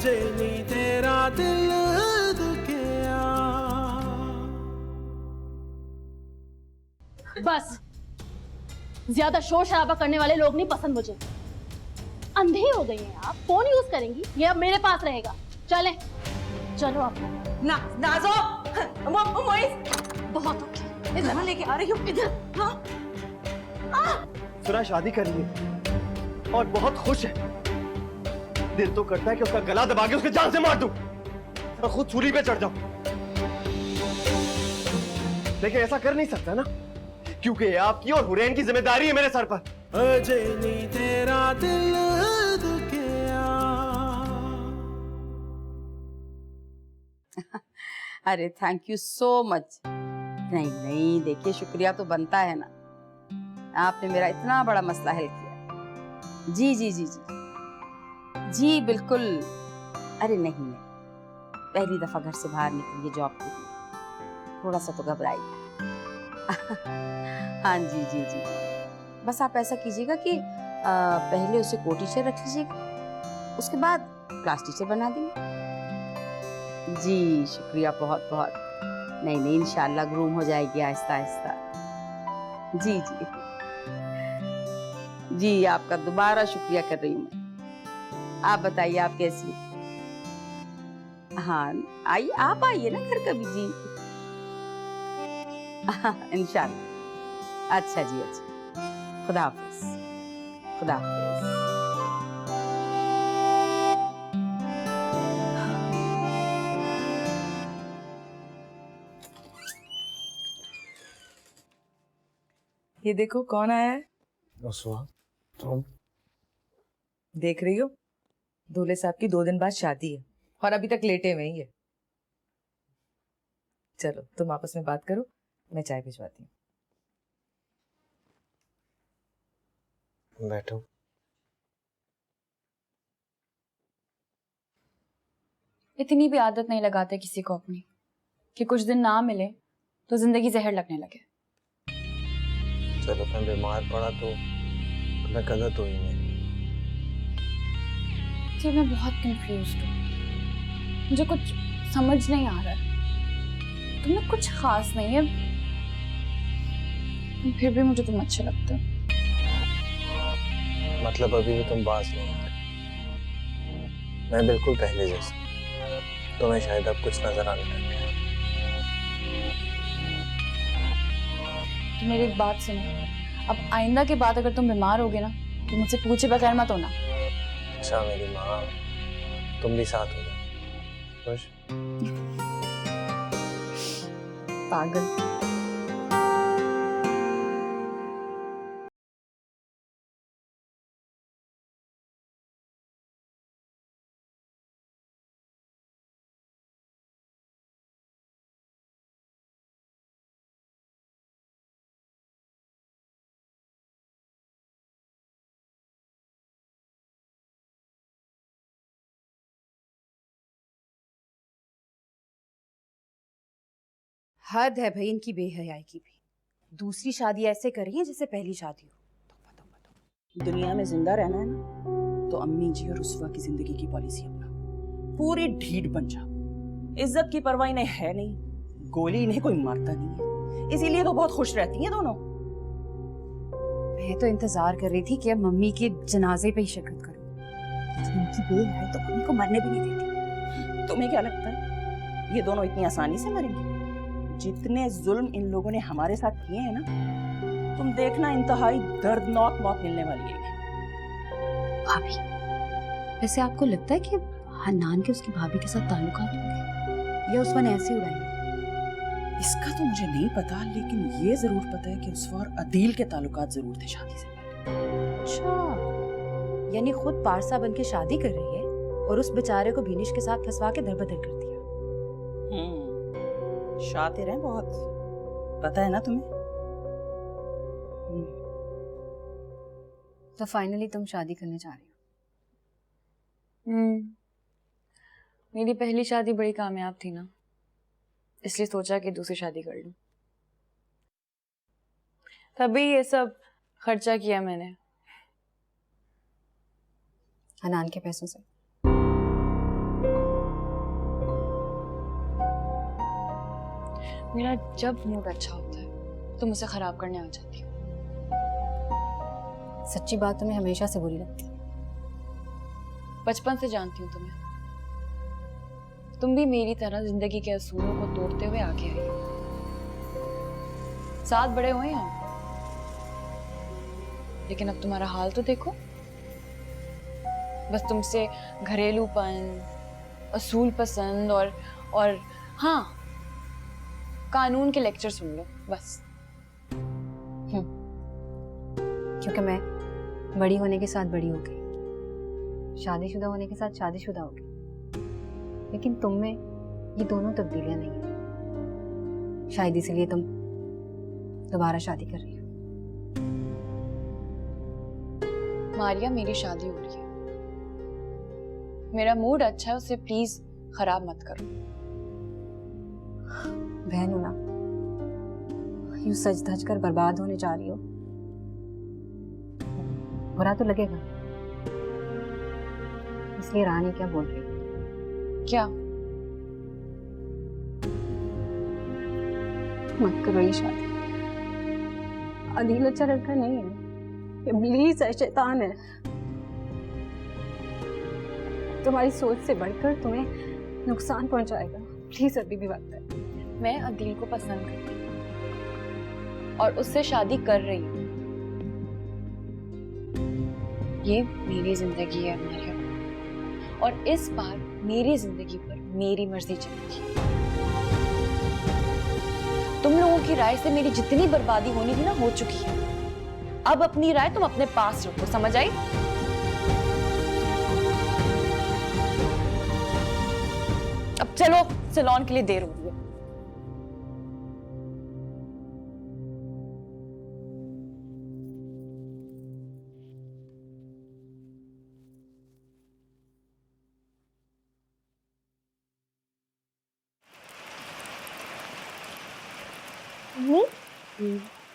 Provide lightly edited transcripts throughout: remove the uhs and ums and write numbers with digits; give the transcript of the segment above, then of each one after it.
Jenny तेरा दिल दुखिया। बस, ज्यादा शोर शराबा करने वाले लोग नहीं पसंद मुझे। अंधे हो गई हैं आप, फोन यूज करेंगी, ये अब मेरे पास रहेगा। चले चलो आप। नाज़ो, मोइस, बहुत हो गया, इधर लेके आ रही हूँ। इधर। हाँ, सुना शादी कर ली और बहुत खुश है। दिल तो करता है कि उसका गला दबा के उसके जान से मार दूं और खुद सूली पे चढ़ जाऊं, लेकिन ऐसा कर नहीं सकता ना, क्योंकि आपकी और हुरैन की जिम्मेदारी है मेरे सर पर। जेनी तेरा दिल दुखिया। अरे थैंक यू सो मच। नहीं नहीं, देखिए शुक्रिया तो बनता है ना, आपने मेरा इतना बड़ा मसला हल किया। जी जी जी जी जी बिल्कुल। अरे नहीं नहीं, पहली दफा घर से बाहर निकली है जॉब के लिए, थोड़ा सा तो घबराई। हाँ जी जी जी, बस आप ऐसा कीजिएगा कि पहले उसे को टीचर रख लीजिएगा, उसके बाद क्लास टीचर बना देंगे। जी शुक्रिया बहुत बहुत। नहीं नहीं, इंशाल्लाह ग्रूम हो जाएगी आहिस्ता आहिस्ता। जी जी जी, आपका दोबारा शुक्रिया कर रही हूँ मैं। आप बताइए आप कैसी? हाँ आइए, आप आइए ना घर कभी जी। इंशाल्लाह। अच्छा जी अच्छा, खुदा हाफिज। खुदा हाफिज। ये देखो कौन आया है। तुम देख रही हो, दूल्हे साहब की 2 दिन बाद शादी है और अभी तक लेटे हुए ही है। चलो तुम आपस में बात करो, मैं चाय भिजवाती हूँ। बैठो। इतनी भी आदत नहीं लगाते किसी को अपनी कि कुछ दिन ना मिले तो जिंदगी जहर लगने लगे। चलो मैं बीमार पड़ा तो मैं गलत हुई नहीं। तो मैं बहुत कंफ्यूज हूँ, मुझे कुछ समझ नहीं आ रहा है। तुम्हें कुछ खास नहीं है, फिर भी मुझे तुम अच्छे लगते हो। मतलब अभी भी तुम बाज नहीं आ रही। मैं बिल्कुल पहले जैसा, तुम्हें शायद अब कुछ नजर आने लग गया। तो मेरी एक बात सुनो, अब आइंदा के बाद अगर तुम बीमार होगे ना तो मुझसे पूछे बगैर मत होना। अच्छा मेरी माँ, तुम भी साथ हो जाओ। खुश? पागल। हद है भाई इनकी बेहयाई की भी। दूसरी शादी ऐसे कर रही है जैसे पहली शादी हो। दुनिया में जिंदा रहना है ना तो अम्मी जी और रुस्वा की जिंदगी की पॉलिसी अपना। पूरी ढीठ बन जाओ, इज्जत की परवाह इन्हें है नहीं, गोली इन्हें कोई मारता नहीं है, इसीलिए तो बहुत खुश रहती हैं दोनों। मैं तो इंतजार कर रही थी कि अब मम्मी के जनाजे पे ही शिरकत करूं। इनकी बेहयाई तो मम्मी को मरने भी नहीं देती। तुम्हें क्या लगता है ये दोनों इतनी आसानी से मरेंगे? जितने जुल्म इन लोगों ने हमारे साथ किए हैं ना, तुम देखना इंतहाई दर्दनाक मौत मिलने वाली है। भाभी, वैसे आपको लगता है कि हन्नान के उसकी भाभी के साथ ताल्लुकात होंगे या उसने ऐसे उड़ाई है? इसका तो मुझे नहीं पता, लेकिन ये जरूर पता है कि उसफा और अदील के ताल्लुकात जरूर थे शादी से पहले। अच्छा, यानी खुद पारसा बन के शादी कर रही है और उस बेचारे को भीनिश के साथ फंसवा के दरबदर कर दिया। शातिर हैं बहुत, पता है ना तुम्हें। तो फाइनली तुम शादी करने जा रही हो? मेरी पहली शादी बड़ी कामयाब थी ना, इसलिए सोचा कि दूसरी शादी कर लूं। तभी ये सब खर्चा किया मैंने। हनान के पैसों से? मेरा जब मूड अच्छा होता है तुम उसे खराब करने आ जाती हो। सच्ची बात तुम्हें हमेशा से बुरी लगती है। बचपन से जानती हूँ तुम्हें। तुम भी मेरी तरह जिंदगी के असूलों को तोड़ते हुए आगे आई हो। साथ बड़े हुए हैं हम, लेकिन अब तुम्हारा हाल तो देखो। बस तुमसे घरेलूपन, असूल पसंद और हाँ, कानून के लेक्चर सुन लो बस। क्योंकि मैं बड़ी होने के साथ बड़ी हो गई, शादीशुदा होने के साथ शादीशुदा हो गई, लेकिन तुम में ये दोनों तब्दीलियां नहीं है। शायद इसीलिए तुम दोबारा शादी कर रही हो। मारिया, मेरी शादी हो रही है। मेरा मूड अच्छा है, उसे प्लीज खराब मत करो। बहन हो ना, यूं सज धज कर बर्बाद होने जा रही हो, बुरा तो लगेगा। इसलिए रानी क्या बोल रही है? क्या? मत करो ये शादी। अदील अच्छा लड़का नहीं है, इब्लीस है, शैतान है। तुम्हारी सोच से बढ़कर तुम्हें नुकसान पहुंचाएगा। प्लीज अभी भी वक्त है। मैं अदील को पसंद करती हूँ और उससे शादी कर रही हूँ। ये मेरी जिंदगी है मारिया, और इस बार मेरी जिंदगी पर मेरी मर्जी चलेगी। तुम लोगों की राय से मेरी जितनी बर्बादी होनी थी ना, हो चुकी है। अब अपनी राय तुम अपने पास रखो, समझ आई? अब चलो, सैलून के लिए देर हो रही है।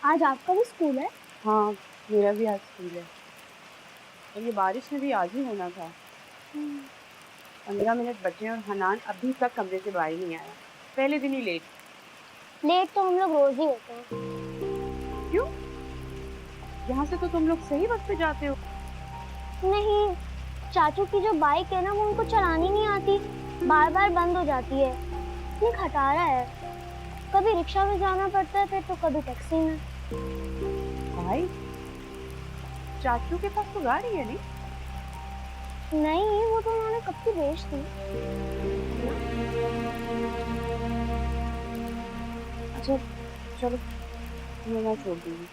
आज आपका भी स्कूल है? हाँ, मेरा भी आज स्कूल है। और ये बारिश में भी आज ही होना था। 15 मिनट बचे और हनान अभी तक कमरे से बाहर नहीं आया। पहले दिन ही लेट तो हम लोग रोज ही होते हैं। क्यों? यहाँ से तो तुम लोग सही वक्त पे जाते हो। नहीं, चाचू की जो बाइक है ना, वो उनको चलानी नहीं आती, बार बार बंद हो जाती है। इतनी खटारा है। कभी रिक्शा में जाना पड़ता है, फिर तो कभी टैक्सी में। भाई, चाचू के पास तो गाड़ी है नहीं? नहीं, वो तो उन्होंने कब की बेच दी। अच्छा चलो, मैं छोड़ दूंगी।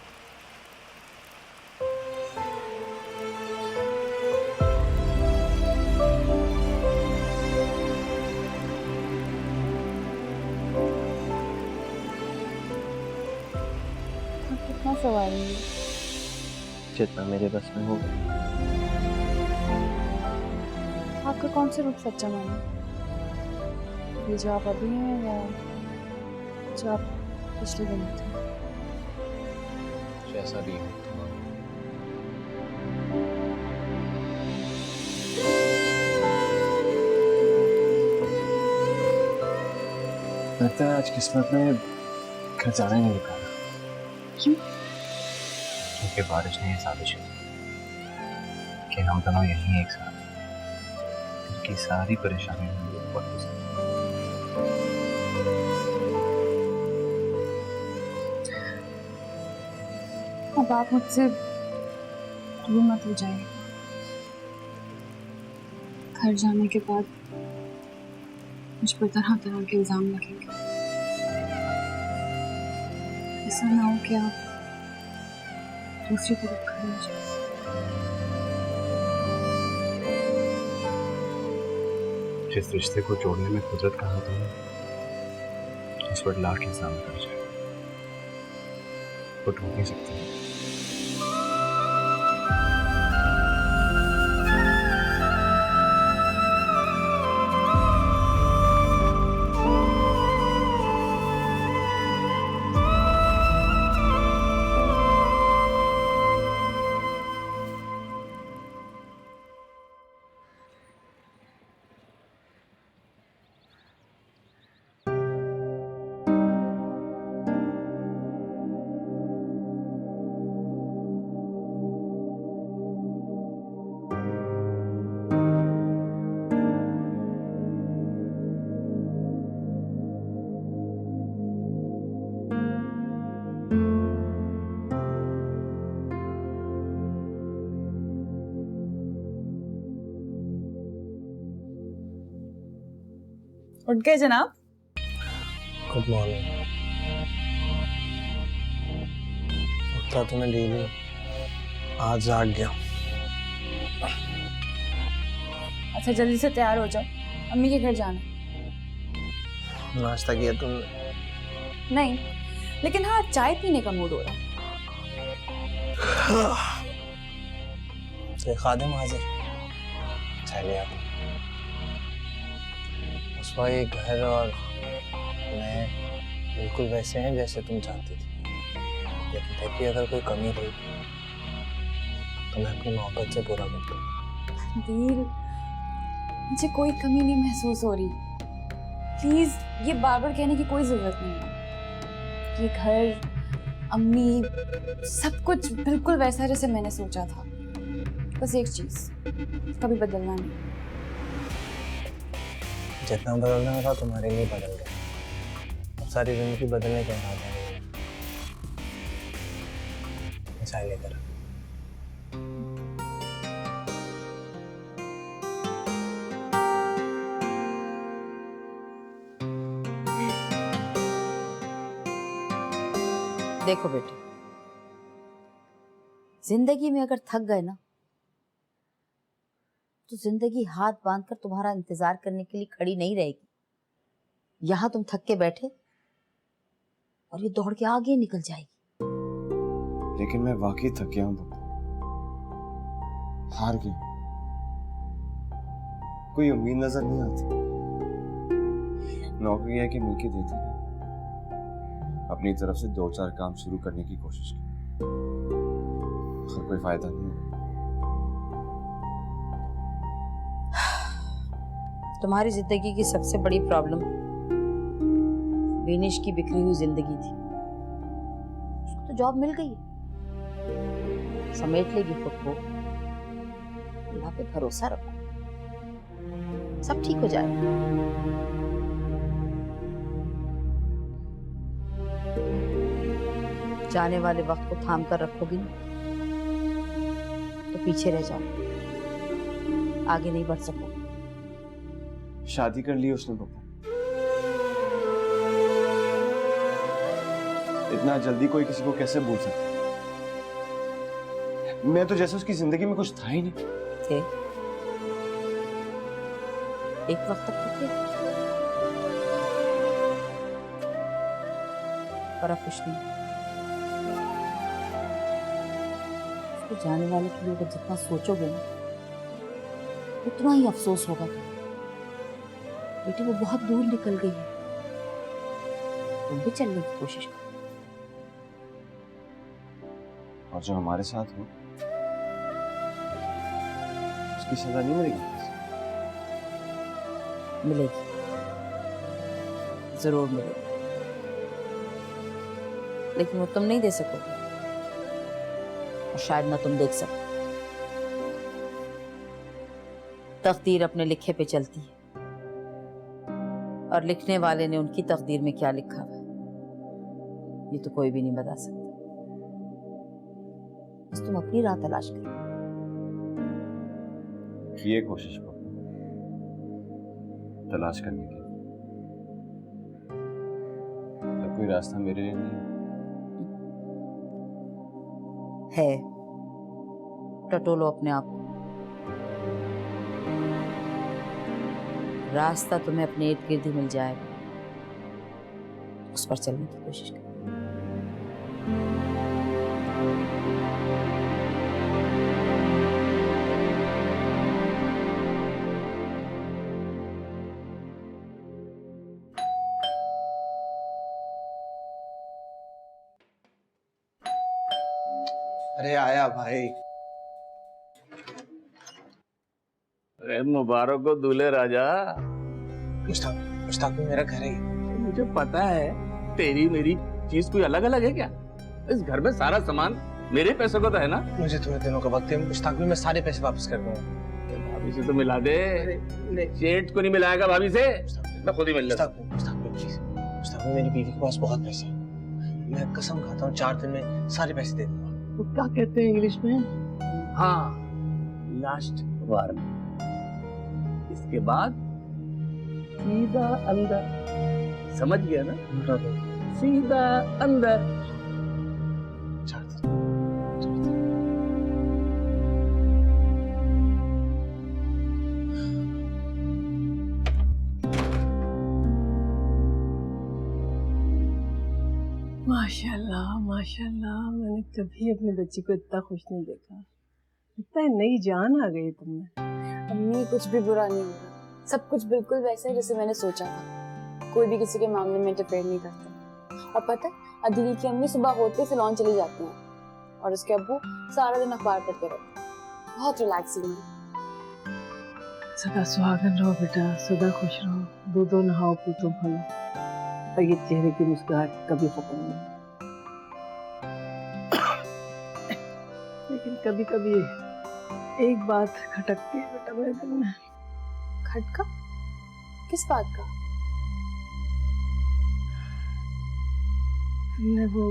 कितना सवारी है? जितना मेरे बस में होगा। आपका कौन सा रूप सच्चा माना? ये जो आप अभी हैं या जो आप पिछले दिन थे? जैसा भी हो। लगता है आज किस्मत में घर जाना ही नहीं लिखा। क्यों? क्योंकि बारिश ने ये साजिश की कि हम दोनों यहीं एक साथ, घर की सारी परेशानियों में ऊपर हो सकते। अब आप मुझसे दूर मत हो जाइए। घर जाने के बाद मुझ पर तरह तरह के इल्जाम लगेंगे। ऐसा ना हो कि आप दूसरी तरफ खड़े हो जाए। जिस रिश्ते को जोड़ने में कुदरत का हाथ है, उस पर लाख इंसान कर जाए, वो टूट नहीं सकती। उठ गए जनाब? Good morning. उठता तो मैं डेली, आज जाग गया। अच्छा जल्दी से तैयार हो जाओ, अम्मी के घर जाना। नाश्ता किया तुमने? नहीं, लेकिन हाँ चाय पीने का मूड हो रहा है। तो खादिम हाजिर, चाय ले आता। उस वक्त ये घर और मैं बिल्कुल वैसे हैं जैसे तुम चाहती थी, लेकिन फिर भी अगर कोई कमी रही तो मैं अपनी मोहब्बत से पूरा करता हूँ। दिल, मुझे कोई कमी नहीं महसूस हो रही। प्लीज ये बार बार कहने की कोई जरूरत नहीं है। ये घर, अम्मी, सब कुछ बिल्कुल वैसा जैसे मैंने सोचा था। बस एक चीज, कभी बदलना नहीं। जितना बदलना था तुम्हारे लिए बदल गया, अब सारी जिंदगी बदलने के हाथ है। चाय लेकर आ। देखो बेटे, जिंदगी में अगर थक गए ना तो जिंदगी हाथ बांधकर तुम्हारा इंतजार करने के लिए खड़ी नहीं रहेगी। यहां तुम थक के बैठे और ये दौड़ के आगे निकल जाएगी। लेकिन मैं वाकई थक गया हूं, हार गया। कोई उम्मीद नजर नहीं आती। नौकरियां के मिलके देती है, अपनी तरफ से 2-4 काम शुरू करने की कोशिश की, पर कोई फायदा नहीं। तुम्हारी जिंदगी की सबसे बड़ी प्रॉब्लम विनिश की बिखरी हुई जिंदगी थी। उसको तो जॉब मिल गई है, समेट लेगी खुद को। अल्लाह पे भरोसा रखो, सब ठीक हो जाएगा। जाने वाले वक्त को थाम कर रखोगी ना तो पीछे रह जाओ, आगे नहीं बढ़ सकोगे। शादी कर ली उसने पापा। इतना जल्दी कोई किसी को कैसे भूल सकता? मैं तो जैसे उसकी जिंदगी में कुछ था ही नहीं। थे, एक वक्त तक तो थे, पर अब कुछ नहीं। उसको जाने वाले के लिए जितना सोचोगे ना उतना ही अफसोस होगा। बेटी वो बहुत दूर निकल गई है, तुम भी चलने की कोशिश करो। और जो हमारे साथ हो उसकी सजा नहीं मिलेगी? मिलेगी, जरूर मिलेगी, लेकिन वो तुम नहीं दे सकोगे और शायद ना तुम देख सको। तकदीर अपने लिखे पे चलती है और लिखने वाले ने उनकी तकदीर में क्या लिखा हुआ है ये तो कोई भी नहीं बता सकता। बस तुम अपनी राह तलाश करो। ये कोशिश पापा तलाश करने की, पर कोई रास्ता मेरे लिए नहीं है। टटोलो अपने आप को, रास्ता तुम्हें अपने इर्द गिर्द ही मिल जाएगा, उस पर चलने की कोशिश करो। अरे आया भाई। अरे मुबारक हो दूल्हे राजा। मुश्ताक भी मेरा घर है। मुझे पता है तेरी मेरी चीज कोई अलग अलग है क्या? इस घर में सारा सामान मेरे पैसों का तो है ना? मुझे थोड़े दिनों का वक्त है मुश्ताक भी, मैं सारे पैसे वापस कर दूंगा। भाभी से तो मिला दे। सेठ को नहीं मिलाएगा भाभी से, मैं खुद ही मिल लेता। मुश्ताक प्लीज, मुश्ताक मेरी बीवी के पास बहुत पैसे हैं, मैं कसम खाता हूँ 4 दिन में सारे पैसे दे दूंगा। तो क्या कहते हैं इंग्लिश में? हाँ, लास्ट वार्निंग। इसके बाद सीधा अंदर, समझ गया ना? सीधा अंदर। माशाल्लाह माशाल्लाह, मैंने कभी अपने बच्ची को इतना खुश नहीं देखा। इतना नई जान आ गई तुमने। अम्मी कुछ भी बुरा नहीं होगा, सब कुछ बिल्कुल वैसा है जैसे मैंने सोचा था। कोई भी किसी के मामले में इंटरफेयर नहीं करता। और पता है, अदिति की अम्मी सुबह होते सैलून चली जाती हैं और उसके अब्बू सारा दिन अखबार पढ़ते रहते हैं। बहुत रिलैक्सिंग है। सदा सुहागन रहो बेटा, सदा खुश रहो, दूधो नहाओ पूतो भलो, और ये चेहरे की मुस्कुराहट कभी खत्म नहीं। लेकिन कभी कभी एक बात खटकती है बेटा मेरे दिल में। खटका? किस बात का? तुमने वो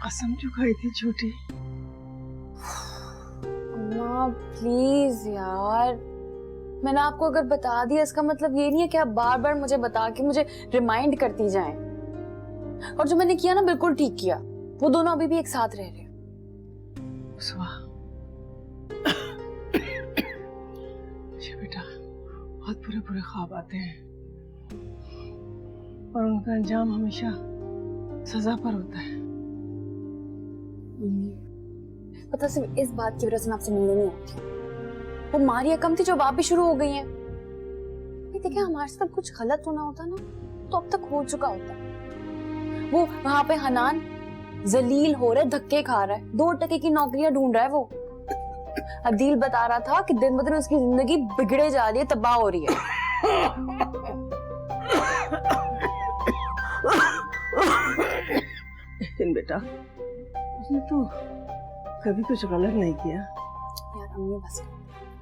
कसम जो खाई थी झूठी। अम्मा प्लीज यार, मैंने आपको अगर बता दिया इसका मतलब ये नहीं है कि आप बार बार मुझे बता के मुझे रिमाइंड करती जाएं। और जो मैंने किया ना बिल्कुल ठीक किया। वो दोनों अभी भी एक साथ रह रहे हैं। मुझे बेटा बहुत बुरे बुरे ख्वाब आते हैं और उनका अंजाम हमेशा सजा पर होता है। पता सिर्फ इस बात की वजह से मैं आपसे मिलने नहीं आती। वो मारिया कम थी जो आप भी शुरू हो गई हैं। देखिए हमारे साथ कुछ गलत होना होता ना तो अब तक हो चुका होता। वो वहां पे हनान जलील हो रहा है, धक्के खा रहा है, 2 टके की नौकरियां ढूंढ रहा है। वो अदील बता रहा था कि दिन ब दिन उसकी जिंदगी बिगड़े जा रही है, तबाह हो रही है। लेकिन बेटा उसने तो कभी कुछ गलत नहीं किया। यार अम्मी बस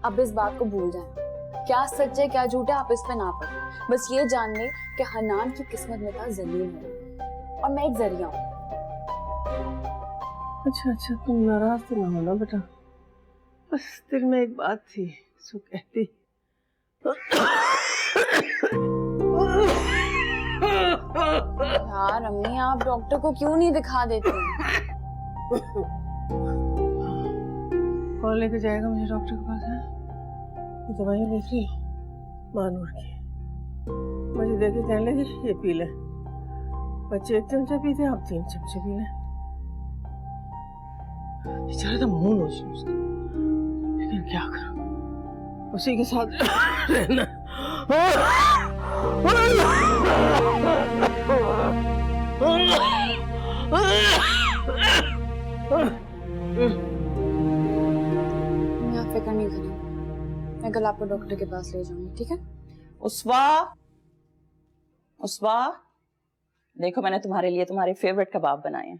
अब इस बात को भूल जाएं। क्या सच है क्या झूठ है आप इस पे ना पड़े। बस ये जान ले कि हनान की किस्मत में था जलील होना और मैं एक जरिया हूँ। अच्छा अच्छा, तुम नाराज तो ना होना बेटा, बस दिल में एक बात थी सो कहती। यार अम्मी आप डॉक्टर को क्यों नहीं दिखा देती? कौन लेके जाएगा मुझे डॉक्टर के पास? है दवाइयाँ देख रही मानूर की, मुझे देखे कहने लगी ये पी ले। बच्चे 1 चमचा पीते, आप 3 चमचे पी लें। बेचारा तो मुंह नोच उसका, लेकिन क्या करूं, उसी के साथ रहना। आप फिक्र नहीं करें, मैं कल आपको डॉक्टर के पास ले जाऊंगी, ठीक है? उस्वा, उस्वा, देखो मैंने तुम्हारे लिए तुम्हारे फेवरेट कबाब बनाए हैं।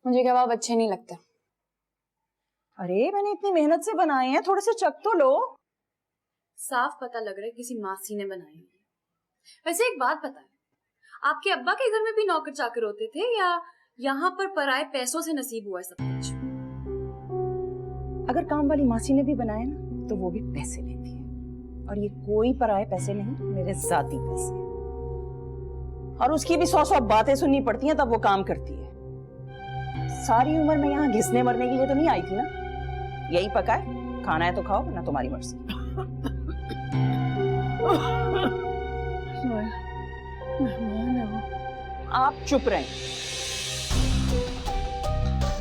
मुझे कबाब अच्छे नहीं लगते। अरे मैंने इतनी मेहनत से बनाए हैं, थोड़े से चख तो लो। साफ पता लग रहा है किसी मासी ने बनाए हैं। वैसे एक बात पता है, आपके अब्बा के घर में भी नौकर चाकर होते थे या यहाँ पर पराए पैसों से नसीब हुआ है सब कुछ? अगर काम वाली मासी ने भी बनाए ना तो वो भी पैसे लेती है, और ये कोई पराए पैसे नहीं, मेरे जाती पैसे। और उसकी भी 100 बातें सुननी पड़ती हैं तब वो काम करती है। सारी उम्र मैं यहाँ घिसने मरने के लिए तो नहीं आई थी ना। यही पका है, खाना है तो खाओ, ना तुम्हारी मर्जी। मेहमान है वो। आप चुप रहें।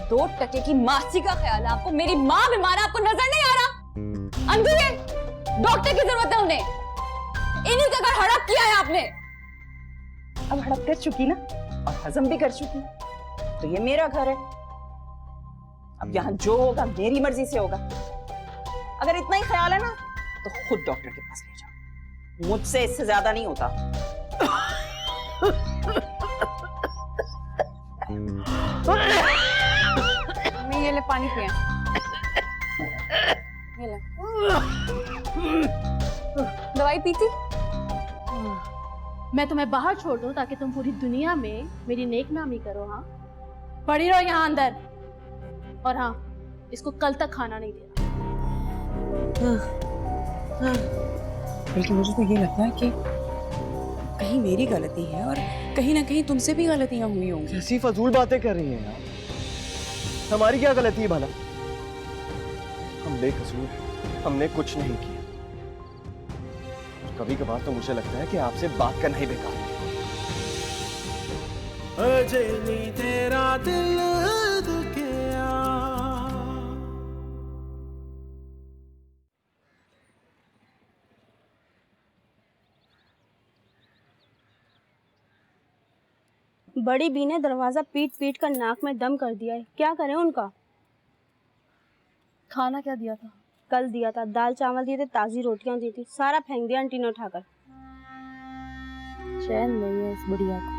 2 टके की मासी का ख्याल है आपको? मेरी माँ बीमार है, आपको नजर नहीं आ रहा? अंधे है, डॉक्टर की जरूरत है उन्हें। इन्हीं का घर हड़प किया है आपने। अब हड़प कर चुकी ना, और हजम भी कर चुकी, तो ये मेरा घर है। अब यहाँ जो होगा मेरी मर्जी से होगा। अगर इतना ही ख्याल है ना तो खुद डॉक्टर के पास ले जाओ, मुझसे इससे ज्यादा नहीं होता। मैं ये ले पानी पिया। ये ले। दवाई पीती? मैं तुम्हें बाहर छोड़ दूं ताकि तुम पूरी दुनिया में मेरी नेक नामी करो। हाँ, पड़ी रहो यहाँ अंदर। और हाँ, इसको कल तक खाना नहीं देना। बल्कि मुझे तो ये लगता है कि कहीं मेरी गलती है और कहीं ना कहीं तुमसे भी गलतियां हुई होंगी। कैसी फजूल बातें कर रही हैं यार, हमारी क्या गलती है भला? हम बेकसूर हैं, हमने कुछ नहीं किया। कभी कभार तो मुझे लगता है कि आपसे बात करना ही बेकार है। अजय नी तेरा दिल दुखिया। बड़ी बी ने दरवाजा पीट पीट कर नाक में दम कर दिया है, क्या करें उनका? खाना क्या दिया था? कल दिया था, दाल चावल दिए थे, ताजी रोटियां दी थी, सारा फेंक दिया आंटी ने उठाकर। चैन नहीं है इस बुढ़िया को,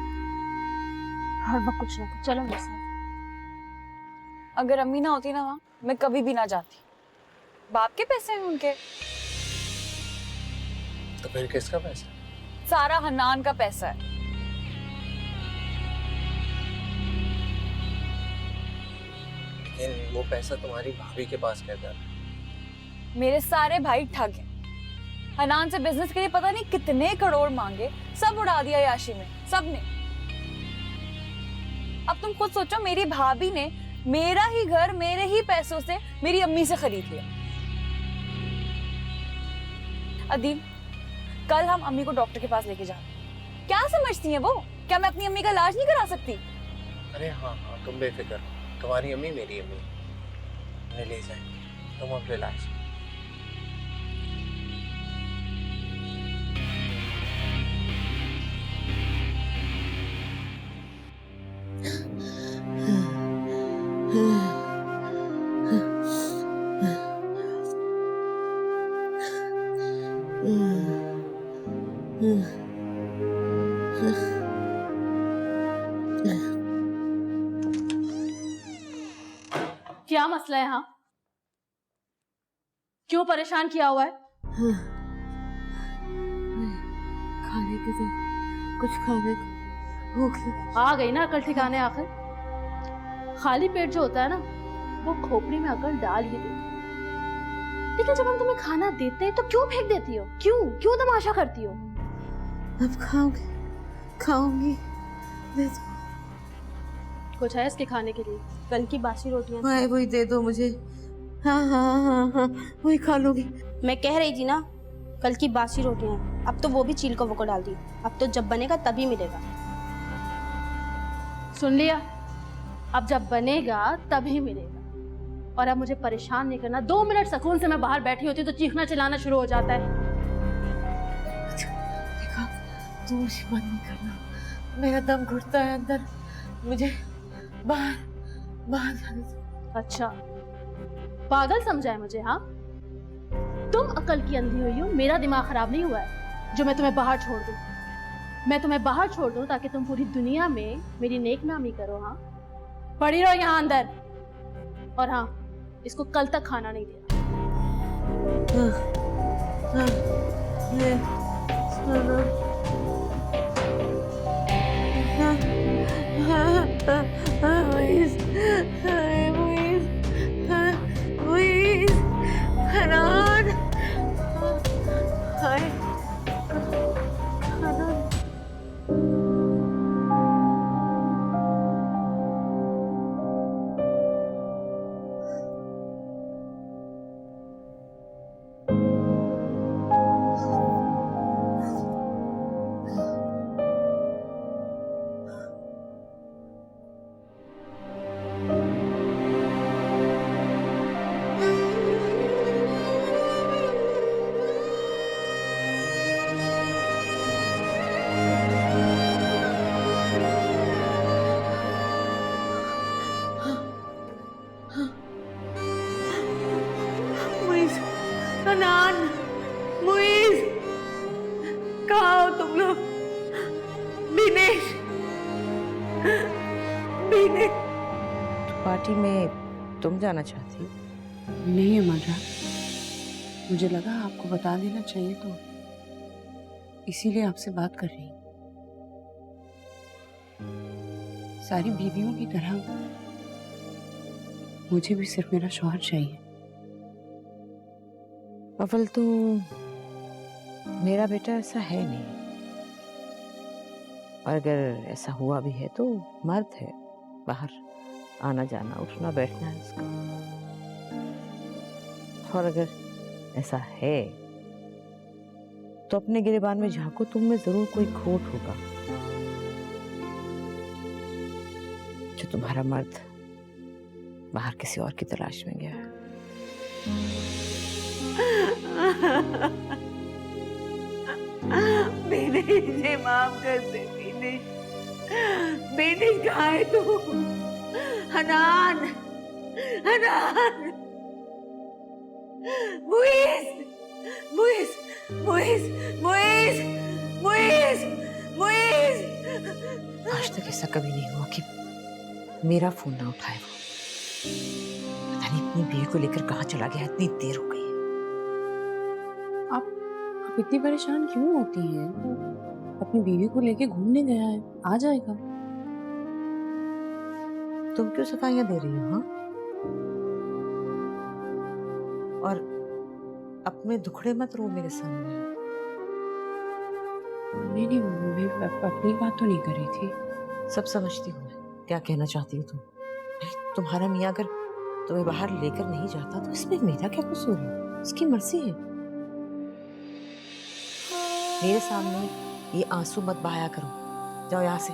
हर वक्त कुछ ना कुछ। चलो मेरे साथ। अगर अम्मी ना होती ना वहाँ, मैं कभी भी ना जाती। बाप के पैसे हैं उनके। तो फिर किसका पैसा? सारा हन्नान का पैसा है। लेकिन वो पैसा तुम्हारी भाभी के पास कैसा है? मेरे सारे भाई ठग हैं। हनान से बिजनेस के लिए पता नहीं कितने करोड़ मांगे, सब उड़ा दिया याशी में, सबने। अब तुम खुद सोचो, मेरी भाभी ने मेरा ही घर मेरे ही पैसों से मेरी अम्मी से खरीद लिया। अदीब, कल हम अम्मी को डॉक्टर के पास लेके जा रहे हैं। क्या समझती हैं वो? क्या मैं अपनी अम्मी का इलाज नहीं करा सकती? अरे हाँ हाँ, तुम बेफिक्र, तुम्हारी अम्मी मेरी अम्मी, उन्हें ले जाएंगे, तुम अपने इलाज। क्या मसला है यहाँ? क्यों परेशान किया हुआ है? खाने के दे, कुछ खाने को भूख लगी। आ गई ना अकल ठिकाने आखिर। खाली पेट जो होता है ना, वो खोपड़ी में अकल डाल ही देती है। लेकिन जब हम तुम्हें खाना देते हैं तो क्यों फेंक देती हो? क्यों तमाशा करती हो? अब खाऊंगी दे दो। कुछ है इसके खाने के लिए? कल की बासी रोटियां। वही दे दो मुझे। हाँ, वही खा लूंगी। मैं कह रही थी ना, कल की बासी रोटियां। अब तो वो भी चील को डाल दी। अब तो जब बनेगा तभी मिलेगा। सुन लिया? अब जब बनेगा तभी मिलेगा। और अब मुझे परेशान नहीं करना। 2 मिनट सुकून से मैं बाहर बैठी होती तो चीखना चिल्लाना शुरू हो जाता है। देखा, तू मुझे बंद नहीं करना, मेरा दम घुटता है अंदर, मुझे बाहर जाने दो। अच्छा, पागल समझा है मुझे? हाँ, तुम अकल की अंधी हुई हो, मेरा दिमाग खराब नहीं हुआ है जो मैं तुम्हें बाहर छोड़ दूं। मैं तुम्हें बाहर छोड़ दूं ताकि तुम पूरी दुनिया में मेरी नेक नामी करो। हाँ, पड़ी रहो यहाँ अंदर। और हाँ, इसको कल तक खाना नहीं दिया। पार्टी में तुम जाना चाहती हो? नहीं अमरा, मुझे लगा आपको बता देना चाहिए तो इसीलिए आपसे बात कर रही हूँ। सारी बीवियों की तरह मुझे भी सिर्फ मेरा शौहर चाहिए। अव्वल तो मेरा बेटा ऐसा है नहीं, और अगर ऐसा हुआ भी है तो मर्द है, बाहर आना जाना उठना बैठना है उसका। और अगर ऐसा है तो अपने गिरेबान में झांको, तुम में जरूर कोई खोट होगा जो तुम्हारा मर्द बाहर किसी और की तलाश में गया है। बेटे माफ कर दे बेटे। बेटे कहाँ है तू? हनान, हनान, मुइज, मुइज, मुइज, मुइज, मुइज, मुइज। आज तक ऐसा कभी नहीं हुआ कि मेरा फोन ना उठाए वो। पता नहीं अपनी बीवी को लेकर कहाँ चला गया, इतनी देर हो गई है। आप इतनी परेशान क्यों होती हैं? अपनी बीवी को लेके घूमने गया है, आ जाएगा। तुम क्यों सफाइयां दे रही हो? हाँ, और अपने दुखड़े मत रो मेरे सामने। नहीं, मैं अपनी बात तो नहीं कर रही थी। सब समझती हूँ मैं क्या कहना चाहती हो तुम। तुम्हारा मियाँ अगर तुम्हें बाहर लेकर नहीं जाता तो इसमें मेरा क्या कसूर है? उसकी मर्जी है। मेरे सामने ये आंसू मत बहाया करो, जाओ यहाँ से।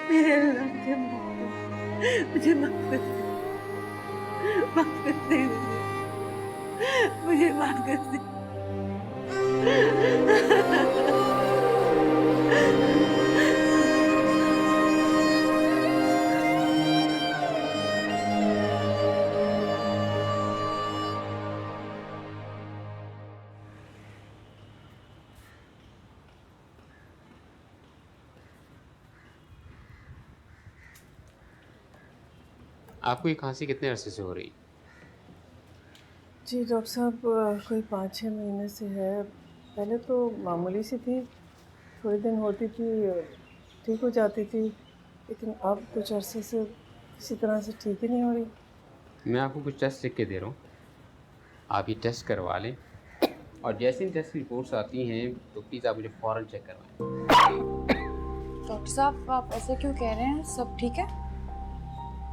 मेरे अल्लाह, मुझे माफ कर दे, माफ कर दे, मुझे माफ कर दे। आपको ये खांसी कितने अरसे से हो रही? जी डॉक्टर साहब, कोई 5-6 महीने से है। पहले तो मामूली सी थी, थोड़े दिन होती थी, ठीक हो जाती थी, लेकिन अब कुछ अरसे से किसी तरह से ठीक ही नहीं हो रही। मैं आपको कुछ टेस्ट लिख के दे रहा हूँ, आप ये टेस्ट करवा लें, और जैसे ही टेस्ट रिपोर्ट्स आती हैं तो प्लीज़ आप मुझे फ़ौरन चेक करवाएं। डॉक्टर साहब, आप ऐसे क्यों कह रहे हैं? सब ठीक है?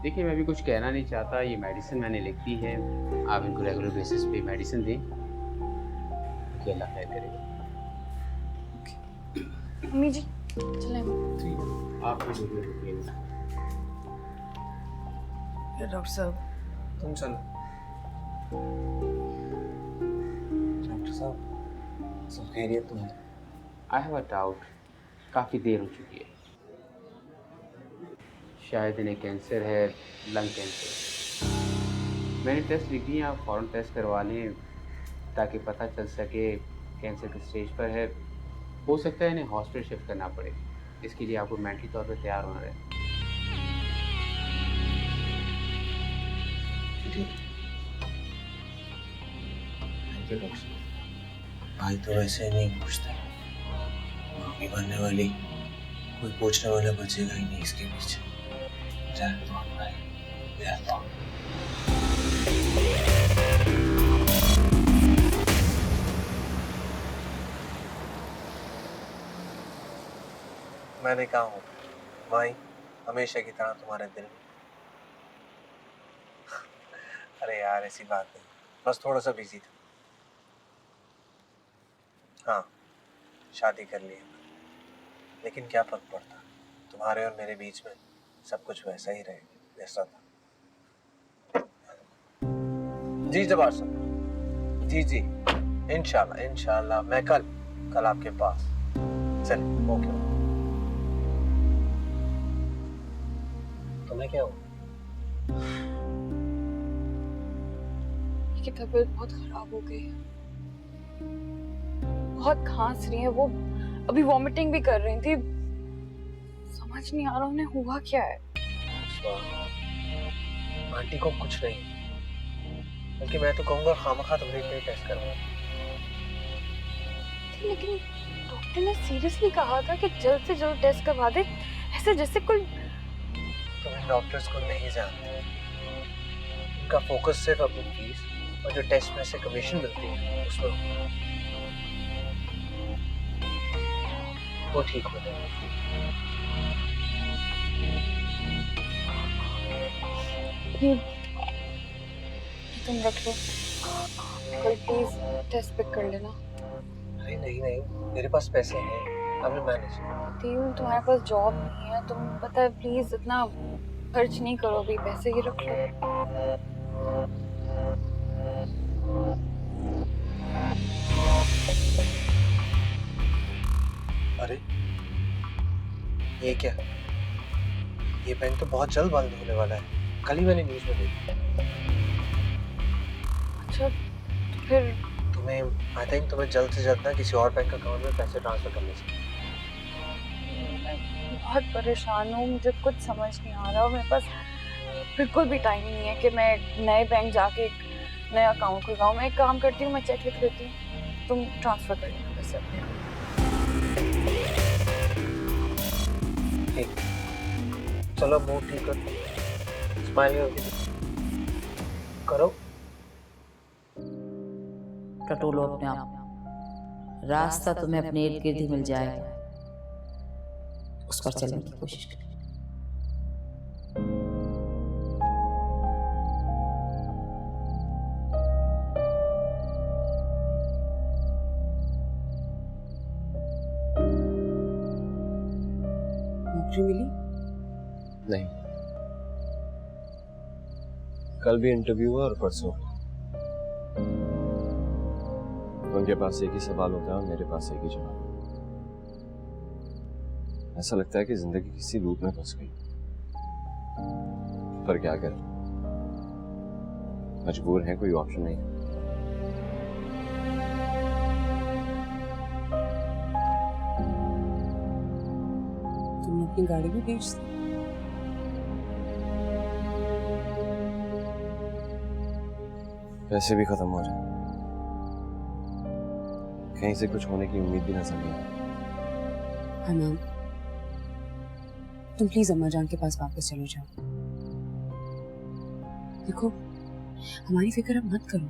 देखिए, मैं भी कुछ कहना नहीं चाहता। ये मेडिसिन मैंने लिख दी है, आप इनको रेगुलर बेसिस पे मेडिसिन दें कि अल्लाह खैर करेगा। अम्मी जी चलें। आप भी जरूर रुकिएगा। डॉक्टर साहब तुम चलो। डॉक्टर साहब, सब खैरियत तो है? आई हैव अ डाउट, काफ़ी देर हो चुकी है, शायद इन्हें कैंसर है, लंग कैंसर। मैंने टेस्ट लिख दिए, आप फ़ौरन टेस्ट करवा लें ताकि पता चल सके कैंसर किस स्टेज पर है। हो सकता है इन्हें हॉस्पिटल शिफ्ट करना पड़े, इसके लिए आपको मेंटली तौर पर तैयार होना है। थैंक यू डॉक्टर साहब। भाई तो वैसे ही नहीं पूछता, मम्मी बनने वाली, कोई पूछने वाला बचेगा ही नहीं इसके पीछे। जाने दो भाई, जाता हूँ। मैंने कहा हूँ भाई, हमेशा की तरह तुम्हारे दिल में। अरे यार ऐसी बात नहीं, बस थोड़ा सा बिजी था। हाँ, शादी कर ली है, लेकिन क्या फर्क पड़ता, तुम्हारे और मेरे बीच में सब कुछ वैसा ही रहेगा जैसा था। जी जबार साहब, जी जी, इंशाल्लाह इंशाल्लाह मैं कल आपके पास। चलिए, ओके। तुम्हें क्या हो? की तबीयत बहुत खराब हो गई है, बहुत खांस रही है वो, अभी वॉमिटिंग भी कर रही थी। समझ नहीं आ रहा उन्हें हुआ क्या है। आंटी को कुछ नहीं, बल्कि मैं तो कहूँगा खामखा तुम्हारे लिए टेस्ट करवाओ। लेकिन डॉक्टर डॉक्टर ने सीरियसली कहा था कि जल्द से जल्द टेस्ट करवा दे, ऐसे जैसे कोई। तुम इन डॉक्टर्स को नहीं जानते। उनका फोकस सिर्फ अपनी फीस और जो टेस्ट में से कमीशन मिलती है उस पर। वो ठीक हो जाएगा। ये तुम रख लो, कल प्लीज टेस्ट पिक कर लेना। नहीं नहीं नहीं, मेरे पास पैसे हैं, आई विल मैनेज। तुम्हारे पास जॉब नहीं है, तुम पता है, प्लीज इतना खर्च नहीं करो अभी, पैसे ही रख लो। अरे ये क्या? ये बैंक तो बहुत जल्द बंद होने वाला है, कल ही मैंने न्यूज़ में देखा। अच्छा तो फिर तुम्हें, आई थिंक तुम्हें जल्द से जल्द ना किसी और बैंक अकाउंट में पैसे ट्रांसफर करने चाहिए। बहुत परेशान हूँ, मुझे कुछ समझ नहीं आ रहा, मेरे पास बिल्कुल भी टाइम नहीं है कि मैं नए बैंक जाके एक नया अकाउंट खुलवाऊँ। मैं एक काम करती हूँ, मैं चेक लिख लेती हूँ, तुम ट्रांसफर कर देना पैसे अपने। ठीक, चलो मुंह ठीक कर, स्माइल करो। टटोलो अपने आप, रास्ता तुम्हें अपने इर्द गिर्द ही मिल जाएगा, उस पर चलने की कोशिश करें। नौकरी मिली? नहीं, कल भी इंटरव्यू हुआ और परसों। उनके पास एक ही सवाल होता है और मेरे पास एक ही जवाब। ऐसा लगता है कि जिंदगी किसी लूप में फंस गई, पर क्या करें, मजबूर हैं, कोई ऑप्शन नहीं। तुमने अपनी गाड़ी भी बेच दी? पैसे भी खत्म हो जाए, कहीं से कुछ होने की उम्मीद भी नजर नहीं आई। हनाम, तुम प्लीज अम्मा जान के पास वापस चले जाओ। देखो, हमारी फिक्र अब मत करो,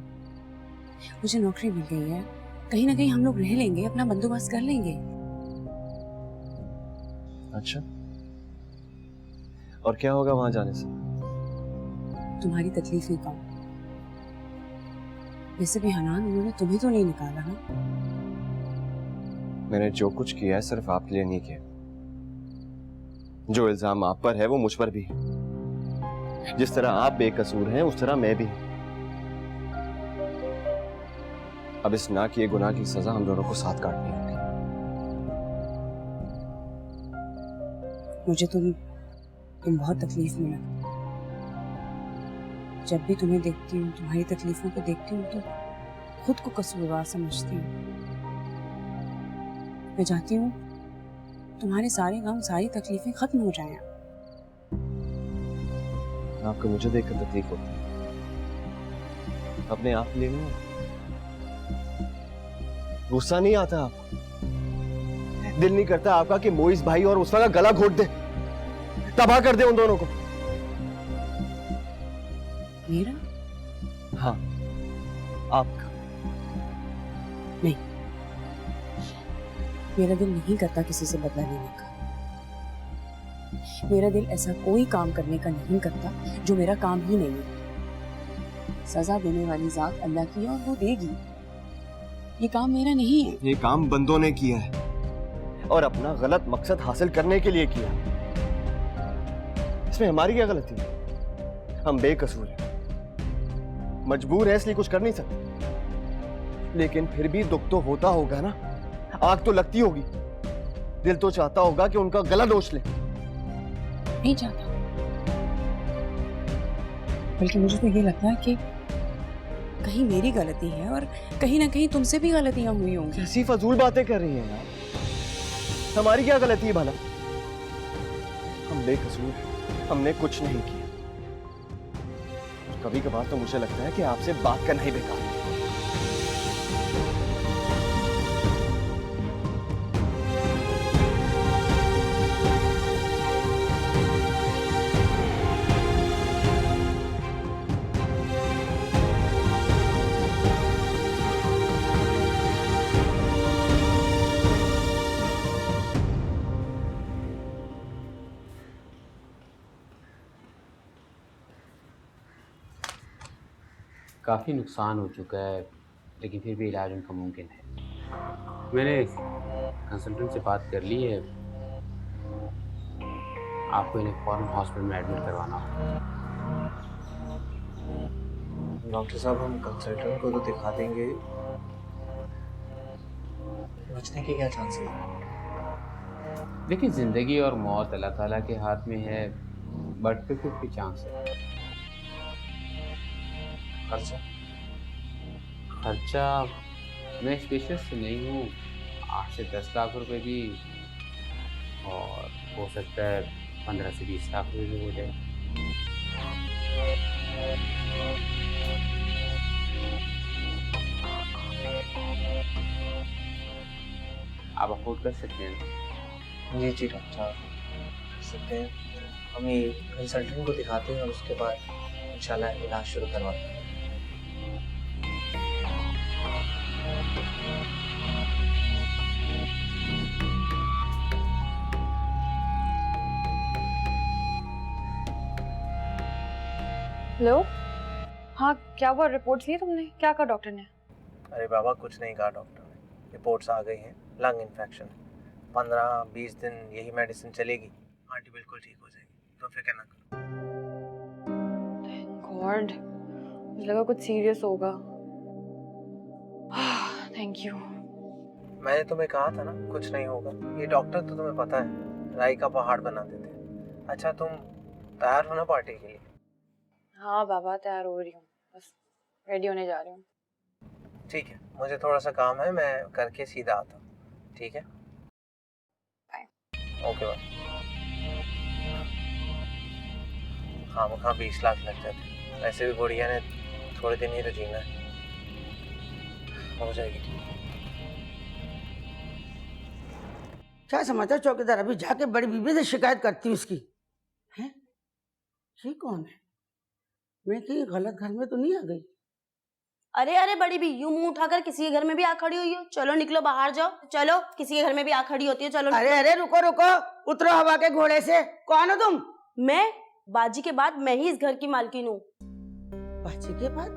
मुझे नौकरी मिल गई है, कहीं ना कहीं हम लोग रह लेंगे, अपना बंदोबस्त कर लेंगे। अच्छा, और क्या होगा वहां जाने से? तुम्हारी तकलीफें कम। वैसे भी हनान, उन्होंने तुम्हें तो नहीं निकाला ना? मैंने जो कुछ किया है सिर्फ आपके लिए नहीं किया। जो इल्जाम आप पर है वो मुझ पर भी है। जिस तरह आप बेकसूर हैं उस तरह मैं भी। अब इस ना किए गुनाह की सजा हम दोनों को साथ काटनी होगी। मुझे तुम बहुत तकलीफ में लगती। जब भी तुम्हें देखती हूँ, तुम्हारी तकलीफों को देखती हूँ, तो खुद को कसूरवार समझती हूँ। मैं चाहती हूँ तुम्हारे सारे गम, सारी तकलीफें खत्म हो जाएं। आपको मुझे देखकर तकलीफ होती है, अपने आप के लिए नहीं। गुस्सा नहीं आता आपको? दिल नहीं करता आपका कि मोइस भाई और उसका गला घोट दे, तबाह कर दे उन दोनों को? मेरा? हाँ, आपका। नहीं, मेरा दिल नहीं करता किसी से बदला लेने का। मेरा दिल ऐसा कोई काम करने का नहीं करता जो मेरा काम ही नहीं है। सजा देने वाली जात अल्लाह की है और वो देगी। ये काम मेरा नहीं है। ये काम बंदों ने किया है और अपना गलत मकसद हासिल करने के लिए किया। इसमें हमारी क्या गलती है? हम बेकसूर हैं, मजबूर है इसलिए कुछ कर नहीं सकते। लेकिन फिर भी दुख तो होता होगा ना, आग तो लगती होगी, दिल तो चाहता होगा कि उनका गला नोच ले। नहीं चाहता, बल्कि मुझे तो ये लगता है कि कहीं मेरी गलती है और कहीं ना कहीं तुमसे भी गलतियां हुई होंगी। ऐसी फजूल बातें कर रही हैं यार, हमारी क्या गलती है भला? हम बेकसूर हैं, हमने कुछ नहीं किया। कभी कभार तो मुझे लगता है कि आपसे बात करना ही बेकार है। काफ़ी नुकसान हो चुका है, लेकिन फिर भी इलाज उनका मुमकिन है। मैंने कंसल्टेंट से बात कर ली है, आपको इन्हें फ़ौरन हॉस्पिटल में एडमिट करवाना होगा। डॉक्टर साहब, हम कंसल्टेंट को तो दिखा देंगे, बचने के क्या चांसेस हैं? देखिए, ज़िंदगी और मौत अल्लाह ताला के हाथ में है, बट 50-50 चांस है। खर्चा? खर्चा, मैं स्पेशलिस्ट नहीं हूँ, 8 से 10 लाख रुपए भी, और हो सकता है 15 से 20 लाख रुपए भी हो जाए। आप अफोर्ड कर सकते हैं ना? जी जी डॉक्टर साहब, कर सकते हैं। हम ये कंसल्टेंट को दिखाते हैं और उसके बाद इंशाल्लाह इलाज शुरू करवाते हैं। हेलो, हाँ क्या हुआ? रिपोर्ट्स ली तुमने? क्या कहा डॉक्टर ने? अरे बाबा, कुछ नहीं कहा डॉक्टर ने। रिपोर्ट्स आ गई हैं, लंग इन्फेक्शन। 15-20 दिन यही मेडिसिन चलेगी, आंटी बिल्कुल ठीक हो जाएगी, तो फिक्र ना करो। थैंक गॉड, मुझे लगा कुछ सीरियस होगा। Thank you. मैंने तुम्हें कहा था ना कुछ नहीं होगा। ये डॉक्टर तो तुम्हें पता है राई का पहाड़ बना देते हैं। अच्छा, तुम तैयार हो ना पार्टी के लिए? हाँ बाबा, तैयार हो रही हूँ, बस रेडी होने जा रही हूँ। ठीक है, मुझे थोड़ा सा काम है, मैं करके सीधा आता हूँ। ठीक है, बाय। Okay bye. हाँ 20 लाख लग जाते, वैसे भी गुड़िया ने थोड़े दिन ही तो जीना है, हो जाएगी ठीक। क्या समाचार चौकीदार? अभी जाके बड़ी बीबी से शिकायत करती हूँ उसकी। हैं? ये कौन है? मैं कहीं गलत घर में तो नहीं आ गई? अरे अरे बड़ी भी, यूं मुंह उठाकर किसी के घर में भी आ खड़ी हुई हो? चलो निकलो बाहर जाओ, चलो किसी के घर में भी आ खड़ी होती है, चलो। अरे अरे रुको रुको, उतरो हवा के घोड़े से। कौन हो तुम? मैं बाजी के बाद मैं ही इस घर की मालकिन हूँ। बाजी के बाद?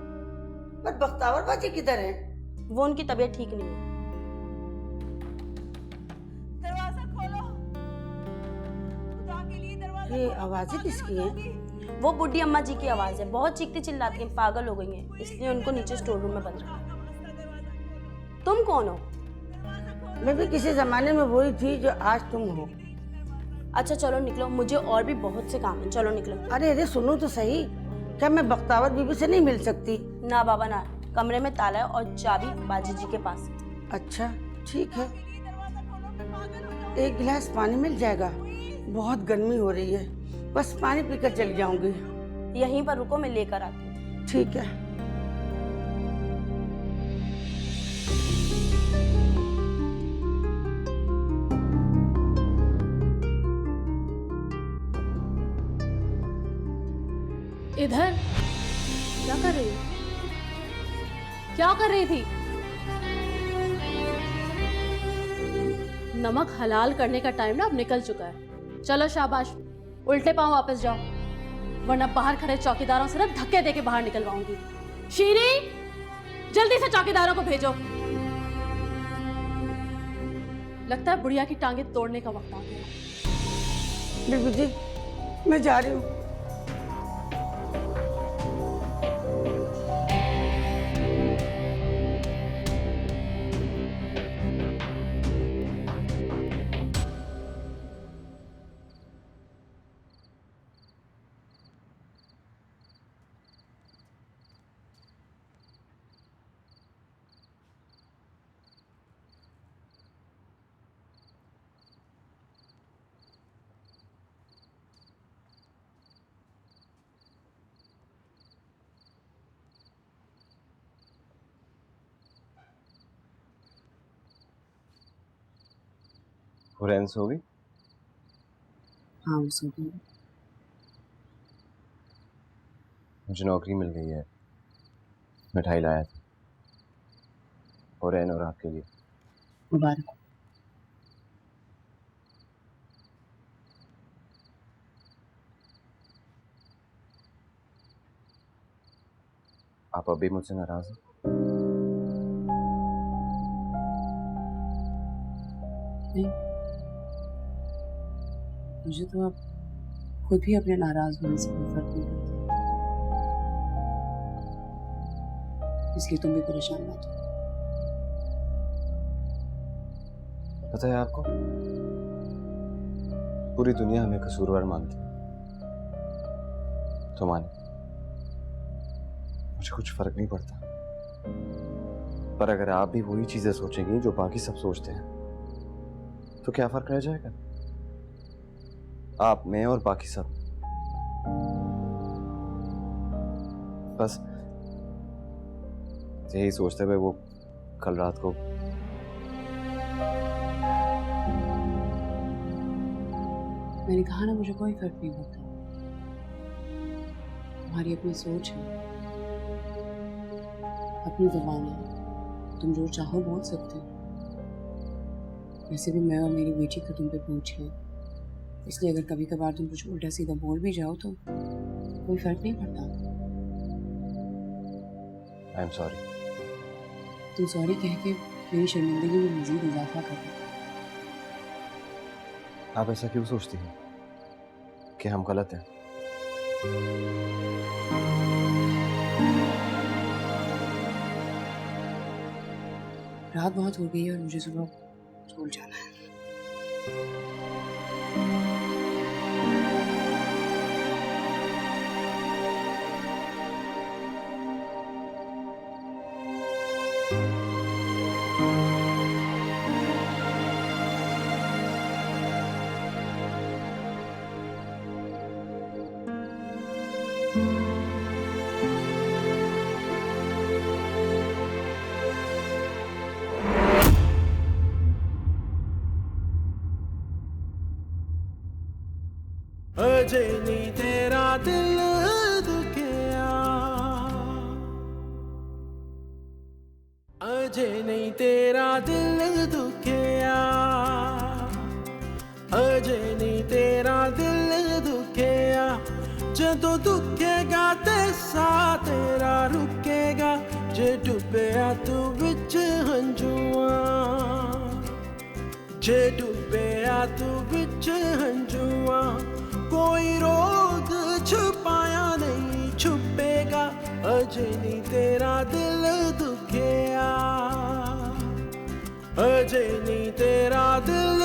पर बख्तावर बाजी किधर है? वो उनकी तबीयत ठीक नहीं है। दरवाजा खोलो, खुदा के लिए दरवाजा। ये आवाजें किसकी हैं? वो बुढ़ी अम्मा जी की आवाज है, बहुत चीखती चिल्लाती हैं, पागल हो गई हैं, इसलिए उनको नीचे स्टोर रूम में बंद रखा। तुम कौन हो? मैं भी किसी जमाने में वही थी जो आज तुम हो। अच्छा चलो निकलो, मुझे और भी बहुत से काम है, चलो निकलो। अरे अरे सुनो तो सही, क्या मैं बख्तावर बीबी से नहीं मिल सकती? ना बाबा ना, कमरे में ताला है और चाबी बाजी जी के पास। अच्छा ठीक है, एक गिलास पानी मिल जाएगा? बहुत गर्मी हो रही है, बस पानी पीकर चली जाऊंगी। यहीं पर रुको, मैं लेकर आती हूँ। ठीक है। इधर क्या कर रही हो? क्या कर रही थी? नमक हलाल करने का टाइम ना अब निकल चुका है। चलो शाबाश, उल्टे पांव वापस जाओ, वरना बाहर खड़े चौकीदारों से ना धक्के देके बाहर निकलवाऊंगी। शीरी, जल्दी से चौकीदारों को भेजो। लगता है बुढ़िया की टांगे तोड़ने का वक्त आ गया। बीबी जी, मैं जा रही हूँ। हुरैन सो गई? हाँ वो सो गई। मुझे नौकरी मिल गई है, मिठाई लाया था हुरैन और आपके लिए। मुबारक हो। आप अभी मुझसे नाराज हैं? नहीं, मुझे तो आप खुद भी अपने नाराज होने से कोई फर्क नहीं पड़ता, इसलिए तुम भी परेशान मत हो। पता है आपको, पूरी दुनिया हमें कसूरवार मानती है, तो माने, मुझे कुछ फर्क नहीं पड़ता। पर अगर आप भी वही चीजें सोचेंगी जो बाकी सब सोचते हैं, तो क्या फर्क रह जाएगा? आप, मैं और बाकी सब। बस यही सोचते हुए वो कल रात को मैंने कहा ना, मुझे कोई फर्क नहीं पड़ता। तुम्हारी अपनी सोच है, अपनी ज़बान है, तुम जो चाहो बोल सकते हो। वैसे भी मैं और मेरी बेटी का तुम पे पूछ है, इसलिए अगर कभी कभार तुम कुछ उल्टा सीधा बोल भी जाओ तो कोई फर्क नहीं पड़ता। I am sorry. तुम सॉरी कह के मेरी शर्मिंदगी में मजीद इजाफा कर रहे हो। आप ऐसा क्यों सोचती हैं कि हम गलत हैं? रात बहुत हो गई है और मुझे सुबह स्कूल जाना है। अजे नी तेरा दिल दुखिया, अजे नहीं तेरा दिल दुखिया, अजे नहीं तेरा दिल दुखिया। जदों दुखेगा ते सा तेरा रुकेगा, जे डुबया तू विच हंजुआं, जे डुबया तू विच हंजुआं। कोई रोग छुपाया नहीं छुपेगा, अजे नहीं तेरा दिल दुखिया, अजे नहीं तेरा दिल